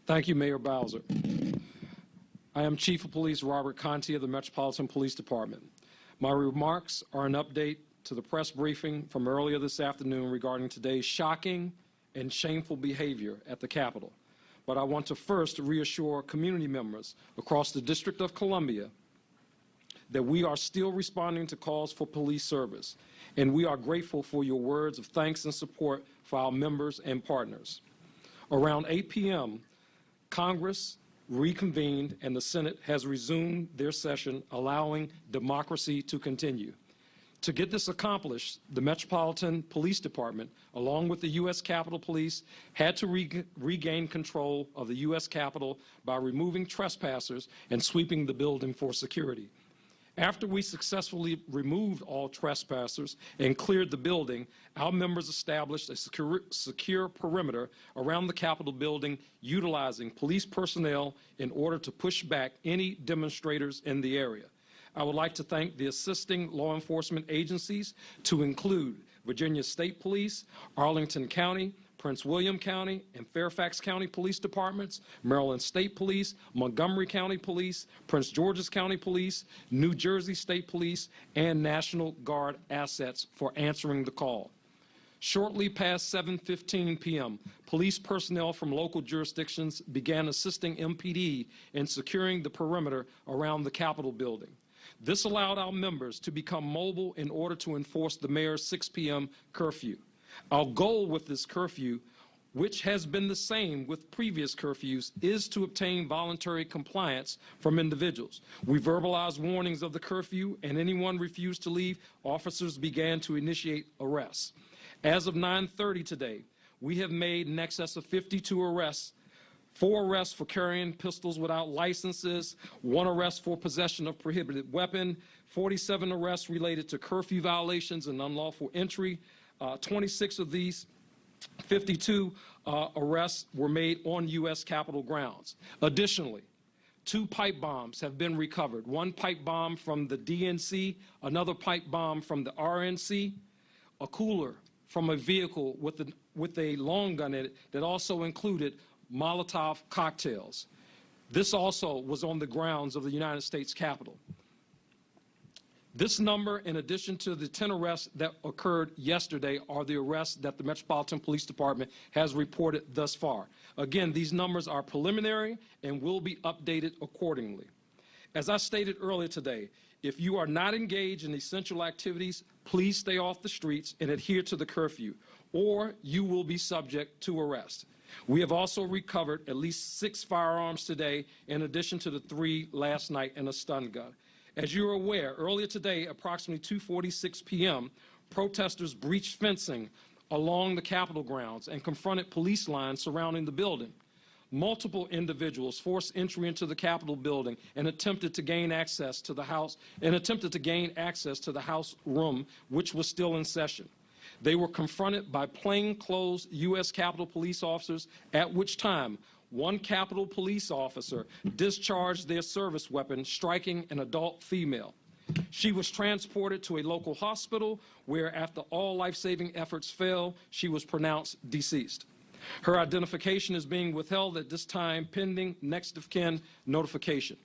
Thank you, Mayor Bowser. I am Chief of Police Robert Conti of the Metropolitan Police Department. My remarks are an update to the press briefing from earlier this afternoon regarding today's shocking and shameful behavior at the Capitol. But I want to first reassure community members across the District of Columbia that we are still responding to calls for police service, and we are grateful for your words of thanks and support for our members and partners. Around 8 p.m., Congress reconvened and the Senate has resumed their session, allowing democracy to continue. To get this accomplished, the Metropolitan Police Department, along with the U.S. Capitol Police, had to regain control of the U.S. Capitol by removing trespassers and sweeping the building for security. After we successfully removed all trespassers and cleared the building, our members established a secure perimeter around the Capitol building, utilizing police personnel in order to push back any demonstrators in the area. I would like to thank the assisting law enforcement agencies, to include Virginia State Police, Arlington County, Prince William County, and Fairfax County Police Departments, Maryland State Police, Montgomery County Police, Prince George's County Police, New Jersey State Police, and National Guard assets for answering the call. Shortly past 7:15 p.m., police personnel from local jurisdictions began assisting MPD in securing the perimeter around the Capitol building. This allowed our members to become mobile in order to enforce the mayor's 6 p.m. curfew. Our goal with this curfew, which has been the same with previous curfews, is to obtain voluntary compliance from individuals. We verbalized warnings of the curfew, and anyone refused to leave, officers began to initiate arrests. As of 9:30 today, we have made in excess of 52 arrests, 4 arrests for carrying pistols without licenses, 1 arrest for possession of prohibited weapon, 47 arrests related to curfew violations and unlawful entry. 26 of these 52 arrests were made on U.S. Capitol grounds. Additionally, 2 pipe bombs have been recovered. 1 pipe bomb from the DNC, another pipe bomb from the RNC, a cooler from a vehicle with a long gun in it that also included Molotov cocktails. This also was on the grounds of the United States Capitol. This number, in addition to the 10 arrests that occurred yesterday, are the arrests that the Metropolitan Police Department has reported thus far. Again, these numbers are preliminary and will be updated accordingly. As I stated earlier today, if you are not engaged in essential activities, please stay off the streets and adhere to the curfew, or you will be subject to arrest. We have also recovered at least 6 firearms today, in addition to the 3 last night and a stun gun. As you're aware, earlier today, approximately 2:46 p.m., protesters breached fencing along the Capitol grounds and confronted police lines surrounding the building. Multiple individuals forced entry into the Capitol building and attempted to gain access to the House room, which was still in session. They were confronted by plainclothes U.S. Capitol police officers, at which time 1 Capitol police officer discharged their service weapon, striking an adult female. She was transported to a local hospital where, after all life-saving efforts failed, she was pronounced deceased. Her identification is being withheld at this time, pending next of kin notification.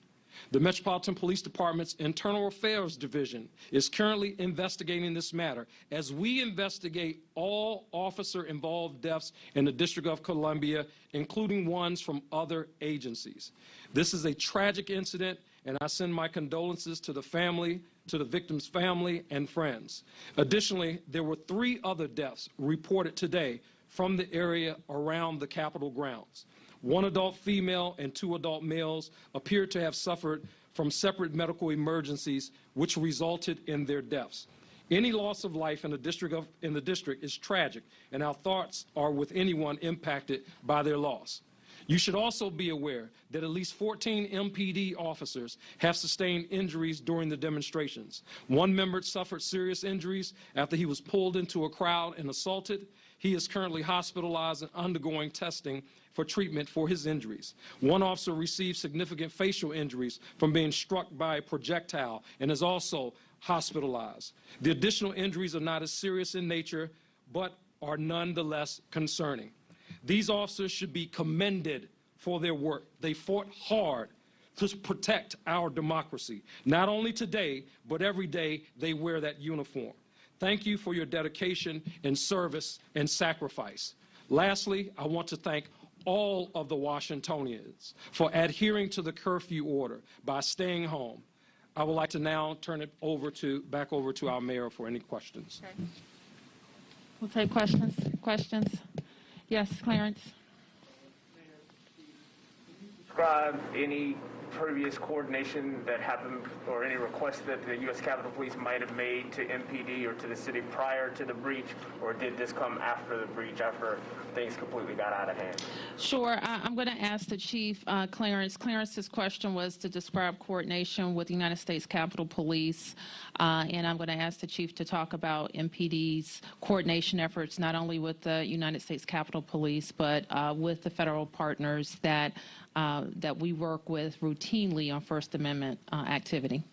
The Metropolitan Police Department's Internal Affairs Division is currently investigating this matter as we investigate all officer-involved deaths in the District of Columbia, including ones from other agencies. This is a tragic incident, and I send my condolences to the victim's family and friends. Additionally, there were 3 other deaths reported today from the area around the Capitol grounds. 1 adult female and 2 adult males appear to have suffered from separate medical emergencies, which resulted in their deaths. Any loss of life in the district is tragic, and our thoughts are with anyone impacted by their loss. You should also be aware that at least 14 MPD officers have sustained injuries during the demonstrations. 1 member suffered serious injuries after he was pulled into a crowd and assaulted. He is currently hospitalized and undergoing testing for treatment for his injuries. 1 officer received significant facial injuries from being struck by a projectile and is also hospitalized. The additional injuries are not as serious in nature, but are nonetheless concerning. These officers should be commended for their work. They fought hard to protect our democracy. Not only today, but every day they wear that uniform. Thank you for your dedication and service and sacrifice. Lastly, I want to thank all of the Washingtonians for adhering to the curfew order by staying home. I would like to now turn it back over to our mayor for any questions. Okay. We'll take questions. Yes, Clarence. Describe any previous coordination that happened or any requests that the U.S. Capitol Police might have made to MPD or to the city prior to the breach, or did this come after the breach, after things completely got out of hand? Sure. I'm going to ask the Chief, Clarence. Clarence's question was to describe coordination with the United States Capitol Police, and I'm going to ask the Chief to talk about MPD's coordination efforts, not only with the United States Capitol Police, but with the federal partners that we work with routinely on First Amendment activity.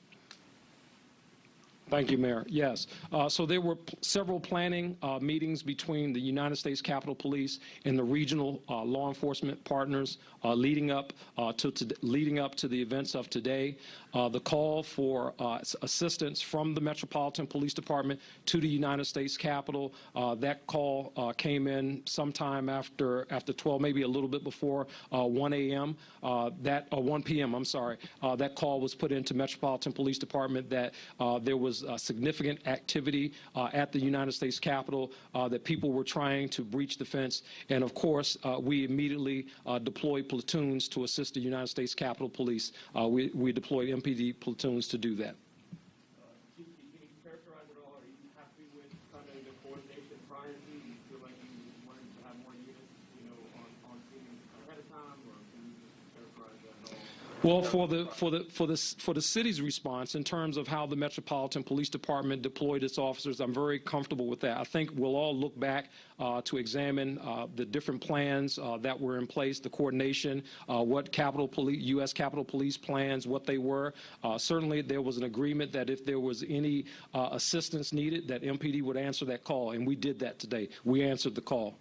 Thank you, Mayor. Yes. So there were several planning meetings between the United States Capitol Police and the regional law enforcement partners leading up to the events of today. The call for assistance from the Metropolitan Police Department to the United States Capitol, that call came in sometime after 12, maybe a little bit before 1 a.m. 1 p.m. I'm sorry. That call was put into Metropolitan Police Department that there was significant activity at the United States Capitol, that people were trying to breach the fence, and of course we immediately deployed platoons to assist the United States Capitol Police. We deployed MPD platoons to do that. Chief, can you characterize it all? Are you happy with kind of the coordination prior to? Do you feel like you wanted to have more units, on scene ahead of time, or can you just characterize that at all? Well, for the city's response in terms of how the Metropolitan Police Department deployed its officers, I'm very comfortable with that. I think we'll all look back to examine the different plans that were in place, the coordination, what U.S. Capitol Police plans, what they were. Certainly, there was an agreement that if there was any assistance needed, that MPD would answer that call, and we did that today. We answered the call.